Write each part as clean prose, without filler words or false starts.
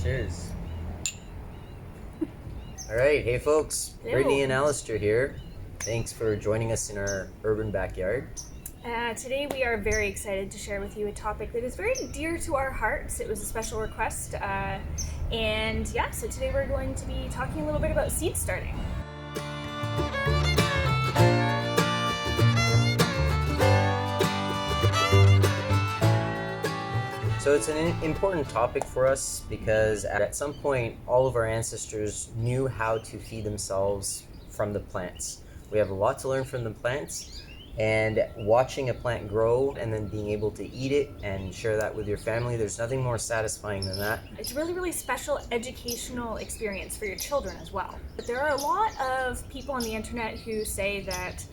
Cheers. All right, hey folks, Hello. Brittany and Alistair here. Thanks for joining us in our urban backyard. Today we are very excited to share with you a topic that is very dear to our hearts. It was a special request. So today we're going to be talking a little bit about seed starting. So it's an important topic for us because at some point all of our ancestors knew how to feed themselves from the plants. We have a lot to learn from the plants, and watching a plant grow and then being able to eat it and share that with your family, there's nothing more satisfying than that. It's a really, really special educational experience for your children as well. But there are a lot of people on the internet who say that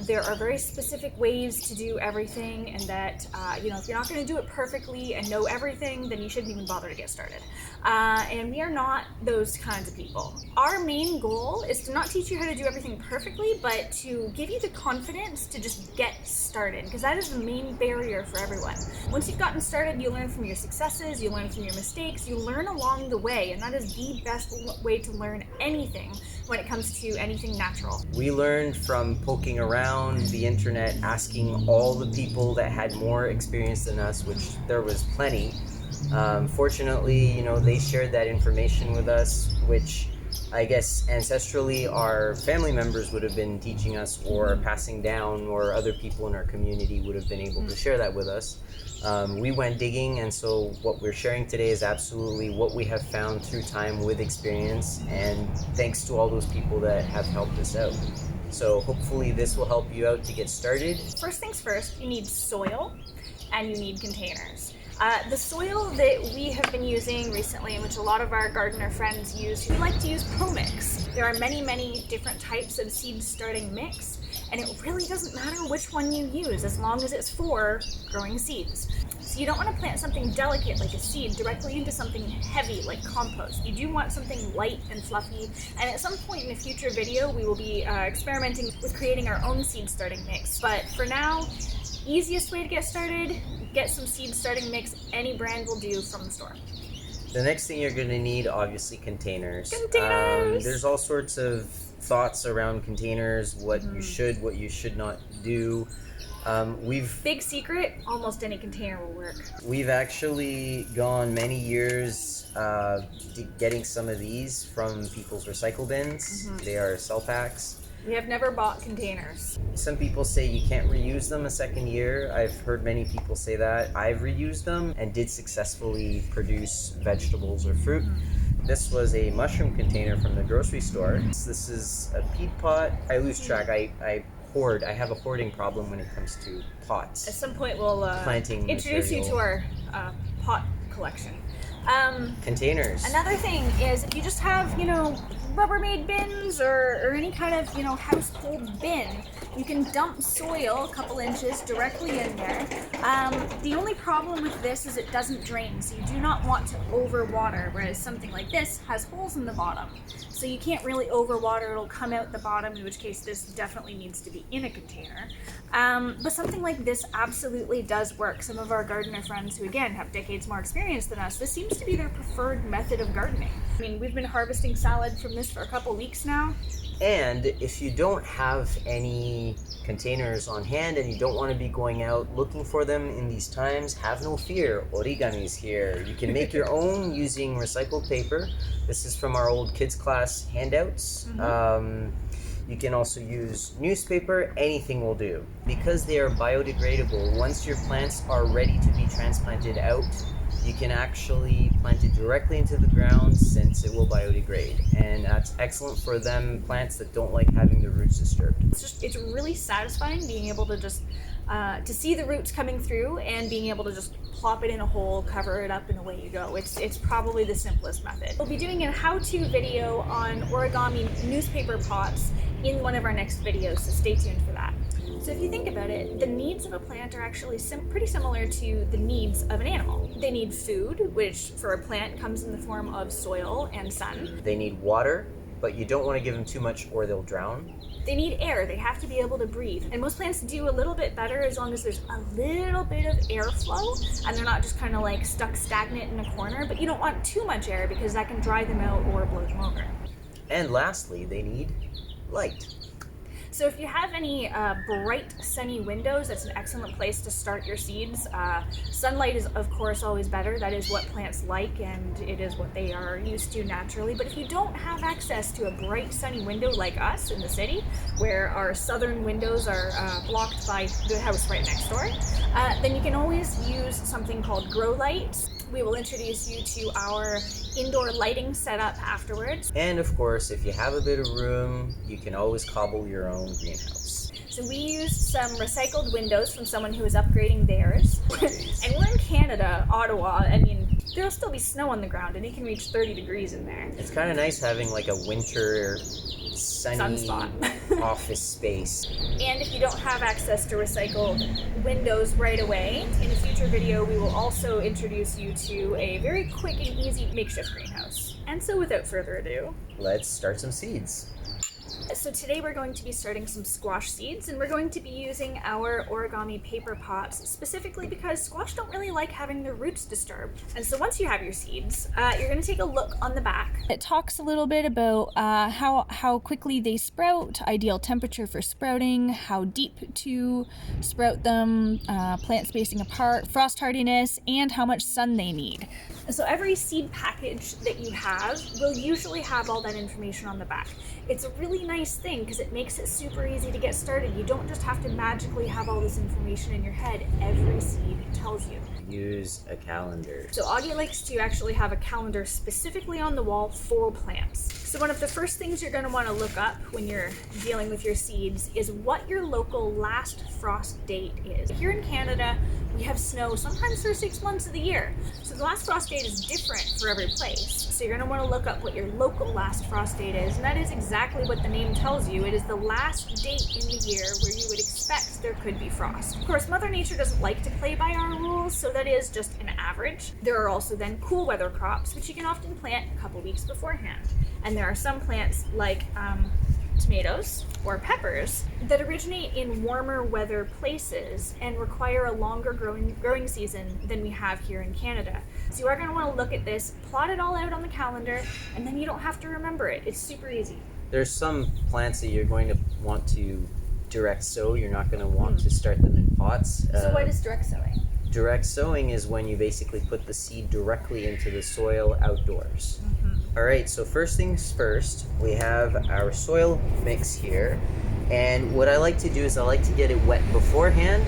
there are very specific ways to do everything, and that if you're not going to do it perfectly and know everything, then you shouldn't even bother to get started. And we are not those kinds of people. Our main goal is to not teach you how to do everything perfectly, but to give you the confidence to just get started, because that is the main barrier for everyone. Once you've gotten started, you learn from your successes, you learn from your mistakes, you learn along the way, and that is the best way to learn anything when it comes to anything natural. We learned from poking around the internet, asking all the people that had more experience than us, which there was plenty. Fortunately, they shared that information with us, which I guess ancestrally our family members would have been teaching us or passing down, or other people in our community would have been able to share that with us. We went digging, and so what we're sharing today is absolutely what we have found through time with experience, and thanks to all those people that have helped us out. So hopefully this will help you out to get started. First things first, you need soil and you need containers. The soil that we have been using recently, and which a lot of our gardener friends use, we like to use ProMix. There are many, many different types of seed starting mix, and it really doesn't matter which one you use as long as it's for growing seeds. So you don't want to plant something delicate like a seed directly into something heavy like compost. You do want something light and fluffy, and at some point in a future video we will be experimenting with creating our own seed starting mix. But for now, easiest way to get started, get some seed starting mix. Any brand will do from the store. The next thing you're going to need, obviously, containers. There's all sorts of thoughts around containers, what you should not do. Big secret, almost any container will work. We've actually gone many years getting some of these from people's recycle bins. They are cell packs. We have never bought containers. Some people say you can't reuse them a second year. I've heard many people say that. I've reused them and did successfully produce vegetables or fruit. This was a mushroom container from the grocery store. This is a peat pot. I lose track. I hoard. I have a hoarding problem when it comes to pots. At some point we'll Planting introduce material. you to our pot collection. Containers. Another thing is, if you just have, Rubbermaid bins or any kind of, household bin, you can dump soil a couple inches directly in there. The only problem with this is it doesn't drain, so you do not want to overwater, whereas something like this has holes in the bottom. So you can't really overwater, it'll come out the bottom, in which case this definitely needs to be in a container. But something like this absolutely does work. Some of our gardener friends who, again, have decades more experience than us, this seems to be their preferred method of gardening. I mean, we've been harvesting salad from this for a couple weeks now. And if you don't have any containers on hand and you don't want to be going out looking for them in these times, have no fear. Origami's here. You can make your own using recycled paper. This is from our old kids class handouts. You can also use newspaper. Anything will do. Because they are biodegradable, once your plants are ready to be transplanted out, you can actually plant it directly into the ground, since it will biodegrade, and that's excellent for them plants that don't like having their roots disturbed. It's really satisfying being able to just to see the roots coming through and being able to just plop it in a hole, cover it up, and away you go. It's probably the simplest method. We'll be doing a how-to video on origami newspaper pots in one of our next videos, so stay tuned for that. So if you think about it, the needs of a plant are actually pretty similar to the needs of an animal. They need food, which for a plant comes in the form of soil and sun. They need water, but you don't want to give them too much or they'll drown. They need air. They have to be able to breathe. And most plants do a little bit better as long as there's a little bit of airflow and they're not just kind of like stuck stagnant in a corner. But you don't want too much air because that can dry them out or blow them over. And lastly, they need light. So if you have any bright sunny windows, that's an excellent place to start your seeds. Sunlight is of course always better. That is what plants like and it is what they are used to naturally. But if you don't have access to a bright sunny window like us in the city, where our southern windows are blocked by the house right next door, then you can always use something called grow lights. We will introduce you to our indoor lighting setup afterwards. And of course, if you have a bit of room, you can always cobble your own greenhouse. So we used some recycled windows from someone who was upgrading theirs. And we're in Canada, Ottawa. I mean, there'll still be snow on the ground and it can reach 30 degrees in there. It's kind of nice having like a winter sunny Sunspot. office space. And if you don't have access to recycled windows right away, in a future video we will also introduce you to a very quick and easy makeshift greenhouse. And so without further ado, Let's start some seeds. so today we're going to be starting some squash seeds, and we're going to be using our origami paper pots specifically because squash don't really like having their roots disturbed. And so once you have your seeds, you're going to take a look on the back. It talks a little bit about how quickly they sprout, ideal temperature for sprouting, how deep to sprout them, plant spacing apart, frost hardiness, and how much sun they need. So every seed package that you have will usually have all that information on the back. It's a really nice thing because it makes it super easy to get started. You don't just have to magically have all this information in your head. Every seed tells you. Use a calendar. So Augie likes to actually have a calendar specifically on the wall for plants. So one of the first things you're going to want to look up when you're dealing with your seeds is what your local last frost date is. Here in Canada, we have snow sometimes for 6 months of the year. So the last frost date is different for every place. So you're going to want to look up what your local last frost date is, and that is exactly what the name tells you. It is the last date in the year where you would expect there could be frost. Of course, Mother Nature doesn't like to play by our rules, so that is just an average. There are also then cool weather crops, which you can often plant a couple weeks beforehand. And there are some plants like tomatoes or peppers that originate in warmer weather places and require a longer growing season than we have here in Canada. So you are going to want to look at this, plot it all out on the calendar, and then you don't have to remember it. It's super easy. There's some plants that you're going to want to direct sow. You're not going to want to start them in pots. So what is direct sowing? Direct sowing is when you basically put the seed directly into the soil outdoors. All right, so first things first, we have our soil mix here. And what I like to do is I like to get it wet beforehand.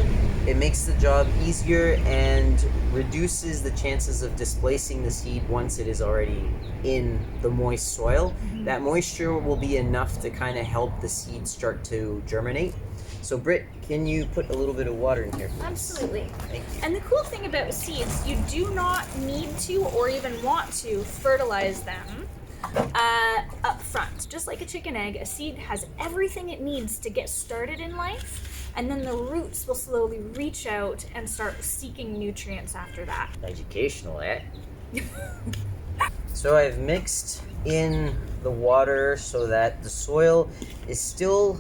It makes the job easier and reduces the chances of displacing the seed once it is already in the moist soil. That moisture will be enough to kind of help the seed start to germinate. So Britt, can you put a little bit of water in here, please? Absolutely. Thank you. And the cool thing about seeds, you do not need to or even want to fertilize them up front. Just like a chicken egg, a seed has everything it needs to get started in life, and then the roots will slowly reach out and start seeking nutrients after that. Educational, eh? So I've mixed in the water so that the soil is still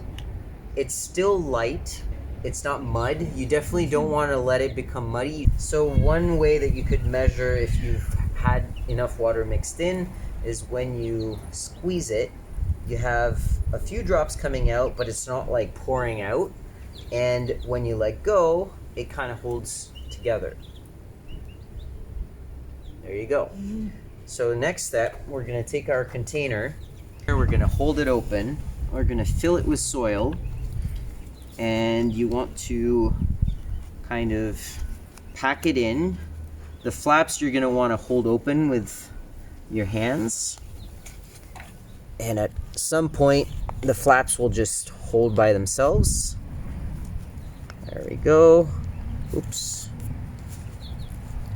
light. It's not mud. You definitely don't want to let it become muddy. So one way that you could measure if you've had enough water mixed in is when you squeeze it, you have a few drops coming out, but it's not like pouring out. And when you let go, it kind of holds together. There you go. So next step, we're going to take our container. We're going to hold it open. We're going to fill it with soil. And you want to kind of pack it in. The flaps you're going to want to hold open with your hands. And at some point, the flaps will just hold by themselves. There we go. Oops.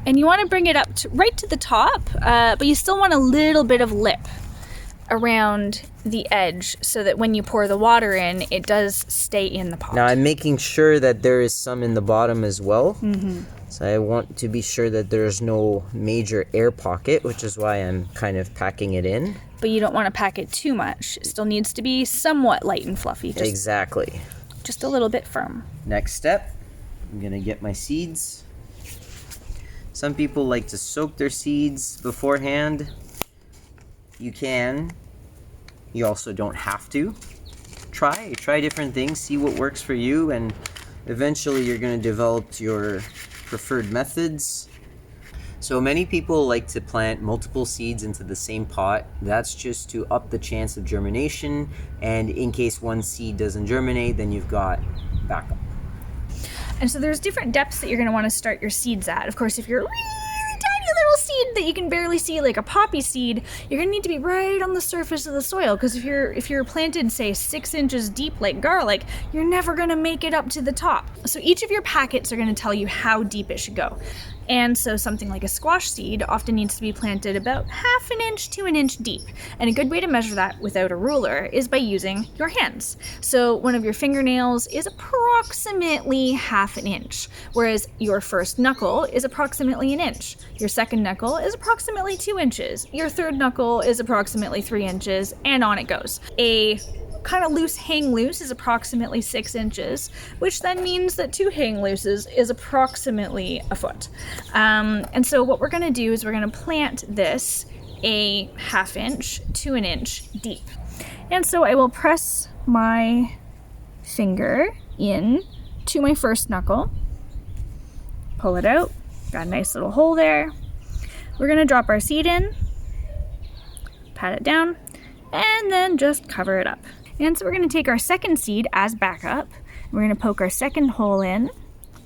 And you want to bring it up right to the top, but you still want a little bit of lip around the edge so that when you pour the water in, it does stay in the pot. Now I'm making sure that there is some in the bottom as well. So I want to be sure that there's no major air pocket, which is why I'm kind of packing it in. But you don't want to pack it too much. It still needs to be somewhat light and fluffy. Exactly. Just a little bit firm. Next step, I'm gonna get my seeds. Some people like to soak their seeds beforehand. You can. You also don't have to. Try different things, see what works for you, and eventually you're gonna develop your preferred methods. So many people like to plant multiple seeds into the same pot. That's just to up the chance of germination, and in case one seed doesn't germinate, then you've got backup. And so there's different depths that you're going to want to start your seeds at. Of course, if you're a really tiny little seed that you can barely see, like a poppy seed, you're going to need to be right on the surface of the soil, because if you're planted, say, 6 inches deep like garlic, you're never going to make it up to the top. So each of your packets are going to tell you how deep it should go. And so something like a squash seed often needs to be planted about 1/2 inch to 1 inch deep. And a good way to measure that without a ruler is by using your hands. So one of your fingernails is approximately 1/2 inch, whereas your first knuckle is approximately 1 inch. Your second knuckle is approximately 2 inches. Your third knuckle is approximately 3 inches, and on it goes. A kind of loose hang loose is approximately 6 inches, which then means that 2 hang looses is approximately a foot. And so what we're going to do is we're going to plant this a 1/2 inch to 1 inch deep. And so I will press my finger in to my first knuckle, pull it out, got a nice little hole there. We're going to drop our seed in, pat it down, and then just cover it up. And so we're going to take our second seed as backup. We're going to poke our second hole in,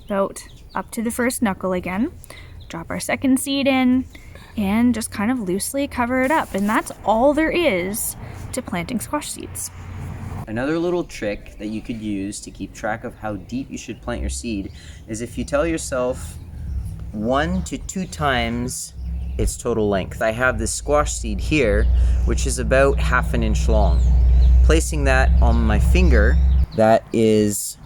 about up to the first knuckle again, drop our second seed in, and just kind of loosely cover it up. And that's all there is to planting squash seeds. Another little trick that you could use to keep track of how deep you should plant your seed is if you tell yourself 1 to 2 times its total length. I have this squash seed here, which is about 1/2 inch long. Placing that on my finger, that is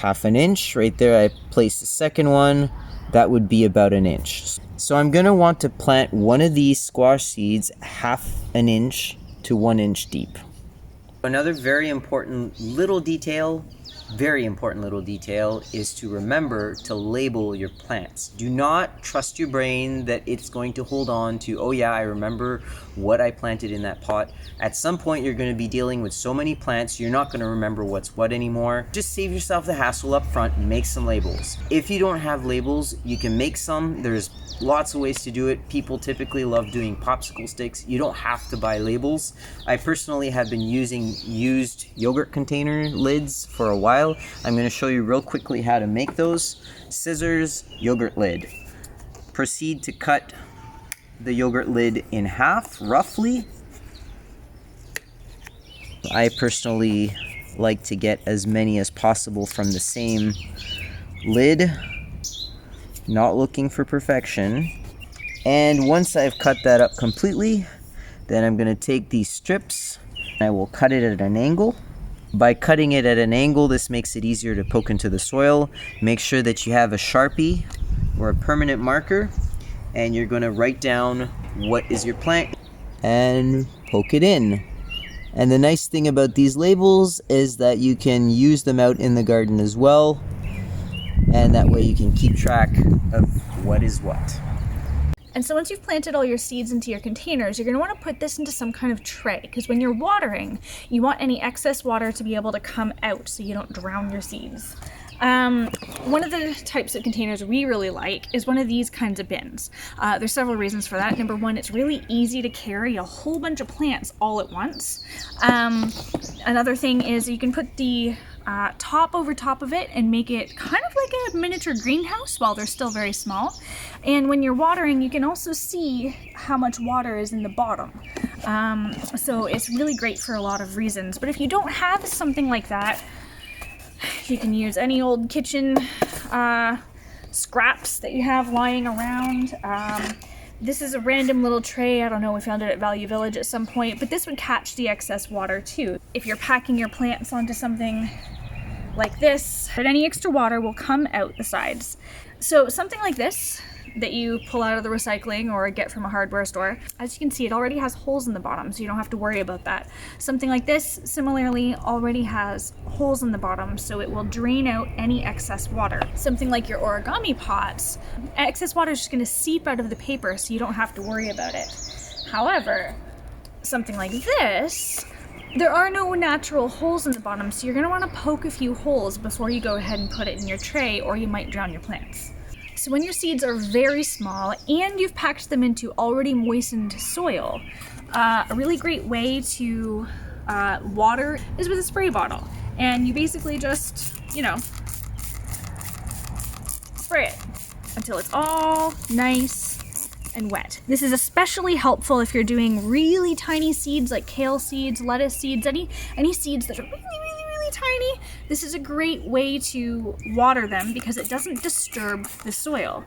1/2 inch. Right there, I place the second one. That would be about 1 inch. So I'm gonna want to plant one of these squash seeds 1/2 inch to 1 inch deep. Another very important little detail is to remember to label your plants. Do not trust your brain that it's going to hold on to, oh yeah, I remember what I planted in that pot. At some point, you're going to be dealing with so many plants, you're not going to remember what's what anymore. Just save yourself the hassle up front and make some labels. If you don't have labels, you can make some. There's lots of ways to do it. People typically love doing popsicle sticks. You don't have to buy labels. I personally have been using used yogurt container lids for a while. I'm going to show you real quickly how to make those. Scissors, yogurt lid. Proceed to cut the yogurt lid in half, roughly. I personally like to get as many as possible from the same lid. Not looking for perfection. And once I've cut that up completely, then I'm going to take these strips and I will cut it at an angle. By cutting it at an angle, this makes it easier to poke into the soil. Make sure that you have a Sharpie or a permanent marker, and you're going to write down what is your plant and poke it in. And the nice thing about these labels is that you can use them out in the garden as well, and that way you can keep track of what is what. And so once you've planted all your seeds into your containers, you're going to want to put this into some kind of tray, because when you're watering, you want any excess water to be able to come out so you don't drown your seeds. One of the types of containers we really like is one of these kinds of bins. There's several reasons for that. Number one, it's really easy to carry a whole bunch of plants all at once. Another thing is you can put the top over top of it and make it kind of like a miniature greenhouse while they're still very small. And when you're watering, you can also see how much water is in the bottom. So it's really great for a lot of reasons. But if you don't have something like that, you can use any old kitchen scraps that you have lying around. This is a random little tray. I don't know, we found it at Value Village at some point, but this would catch the excess water too. If you're packing your plants onto something like this, any extra water will come out the sides. So something like this that you pull out of the recycling or get from a hardware store, as you can see, it already has holes in the bottom, so you don't have to worry about that. Something like this, similarly, already has holes in the bottom, so it will drain out any excess water. Something like your origami pots, excess water is just gonna seep out of the paper, so you don't have to worry about it. However, something like this, there are no natural holes in the bottom, so you're gonna wanna poke a few holes before you go ahead and put it in your tray, or you might drown your plants. So when your seeds are very small and you've packed them into already moistened soil, a really great way to water is with a spray bottle. And you basically just, spray it until it's all nice and wet. This is especially helpful if you're doing really tiny seeds like kale seeds, lettuce seeds, any seeds that are really tiny. This is a great way to water them because it doesn't disturb the soil.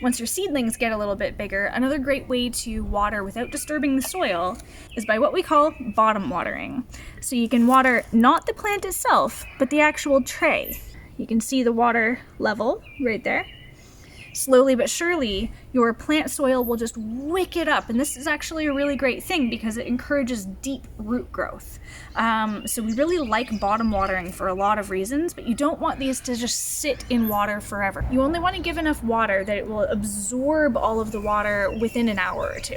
Once your seedlings get a little bit bigger, another great way to water without disturbing the soil is by what we call bottom watering. So you can water not the plant itself, but the actual tray. You can see the water level right there. Slowly but surely, your plant soil will just wick it up. And this is actually a really great thing because it encourages deep root growth. So we really like bottom watering for a lot of reasons, but you don't want these to just sit in water forever. You only want to give enough water that it will absorb all of the water within an hour or two.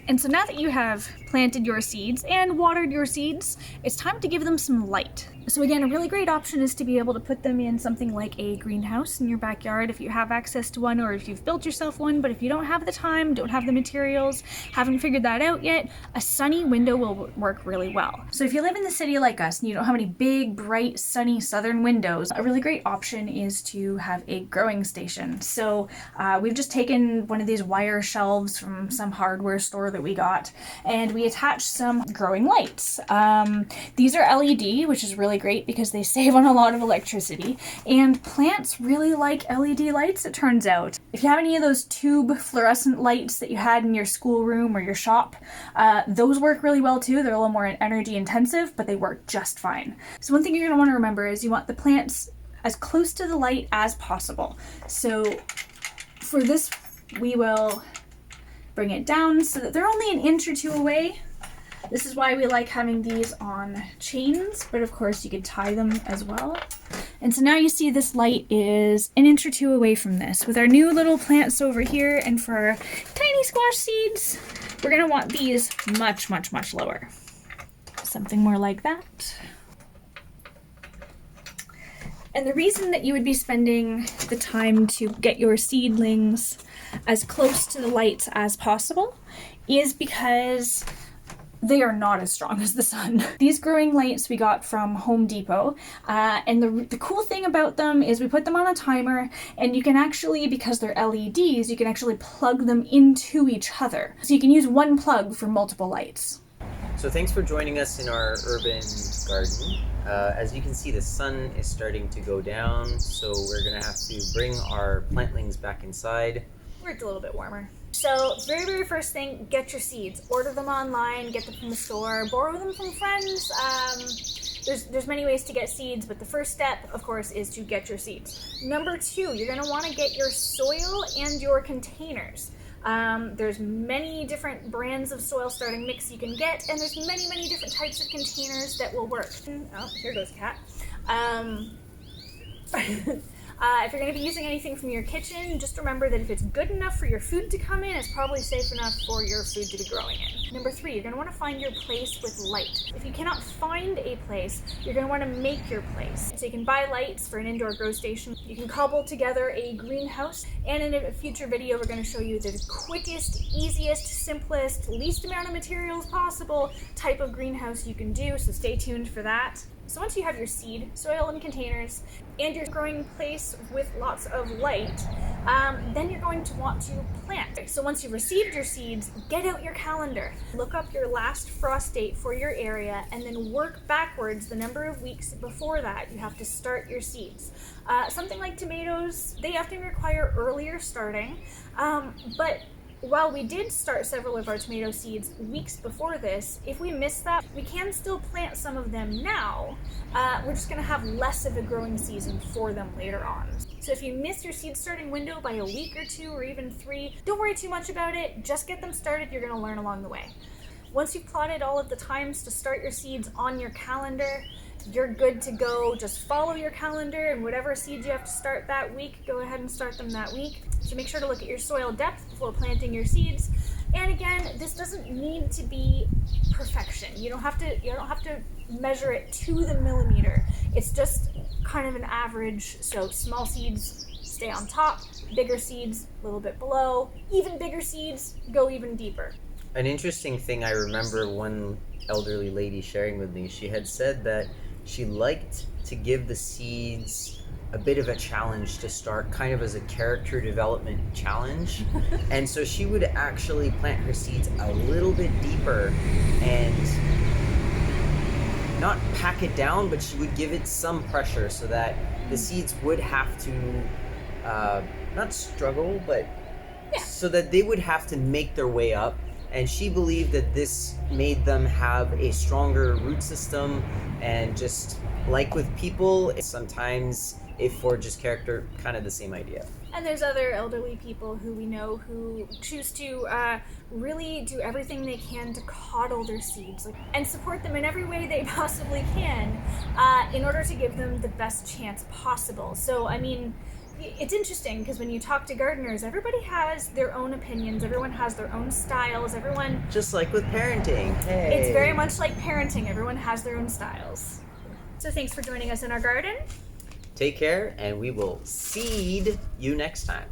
And so now that you have planted your seeds and watered your seeds, it's time to give them some light. So again, a really great option is to be able to put them in something like a greenhouse in your backyard if you have access to one, or if you've built yourself one. But if you don't have the time, don't have the materials, haven't figured that out yet, a sunny window will work really well. So if you live in the city like us and you don't have any big, bright, sunny southern windows, a really great option is to have a growing station. So we've just taken one of these wire shelves from some hardware store that we got, and we attached some growing lights. These are LED, which is really great because they save on a lot of electricity, and plants really like LED lights, it turns out. If you have any of those tube fluorescent lights that you had in your schoolroom or your shop, those work really well too. They're a little more energy intensive, but they work just fine. So one thing you're going to want to remember is you want the plants as close to the light as possible. So for this, we will bring it down so that they're only an inch or two away. This is why we like having these on chains, but of course you could tie them as well. And so now you see this light is an inch or two away from this. With our new little plants over here, and for our tiny squash seeds, we're gonna want these much, much, much lower. Something more like that. And the reason that you would be spending the time to get your seedlings as close to the lights as possible is because they are not as strong as the sun. These growing lights we got from Home Depot, and the cool thing about them is we put them on a timer, and you can actually, because they're LEDs, you can actually plug them into each other. So you can use one plug for multiple lights. So thanks for joining us in our urban garden. As you can see, the sun is starting to go down, so we're gonna have to bring our plantlings back inside. Where it's a little bit warmer. So very first thing, get your seeds. Order them online, get them from the store, borrow them from friends. There's many ways to get seeds, but the first step, of course, is to get your seeds. Number two, you're gonna wanna get your soil and your containers. There's many different brands of soil starting mix you can get, and there's many different types of containers that will work. Oh, here goes Cat. If you're going to be using anything from your kitchen, just remember that if it's good enough for your food to come in, it's probably safe enough for your food to be growing in. Number three, you're going to want to find your place with light. If you cannot find a place, you're going to want to make your place. So you can buy lights for an indoor grow station. You can cobble together a greenhouse. And in a future video, we're going to show you the quickest, easiest, simplest, least amount of materials possible type of greenhouse you can do. So stay tuned for that. So once you have your seed, soil, and containers, and your growing place with lots of light, then you're going to want to plant. So once you've received your seeds, get out your calendar. Look up your last frost date for your area, and then work backwards the number of weeks before that you have to start your seeds. Something like tomatoes, they often require earlier starting, but while we did start several of our tomato seeds weeks before this, if we miss that, we can still plant some of them now. We're just going to have less of a growing season for them later on. So if you miss your seed starting window by a week or 2 or even 3, don't worry too much about it. Just get them started. You're going to learn along the way. Once you've plotted all of the times to start your seeds on your calendar, you're good to go. Just follow your calendar, and whatever seeds you have to start that week, go ahead and start them that week. So make sure to look at your soil depth before planting your seeds. And again, this doesn't need to be perfection. You don't have to measure it to the millimeter. It's just kind of an average. So small seeds stay on top, bigger seeds a little bit below, even bigger seeds go even deeper. An interesting thing I remember one elderly lady sharing with me, she had said that she liked to give the seeds a bit of a challenge to start, kind of as a character development challenge. And so she would actually plant her seeds a little bit deeper and not pack it down, but she would give it some pressure so that the seeds would have to not struggle, but so that they would have to make their way up. And she believed that this made them have a stronger root system, and just like with people, sometimes it forges character, kind of the same idea. And there's other elderly people who we know who choose to really do everything they can to coddle their seeds and support them in every way they possibly can in order to give them the best chance possible. So, I mean, it's interesting because when you talk to gardeners, everybody has their own opinions, everyone has their own styles, everyone... Just like with parenting. Hey. It's very much like parenting, everyone has their own styles. So thanks for joining us in our garden. Take care, and we will seed you next time.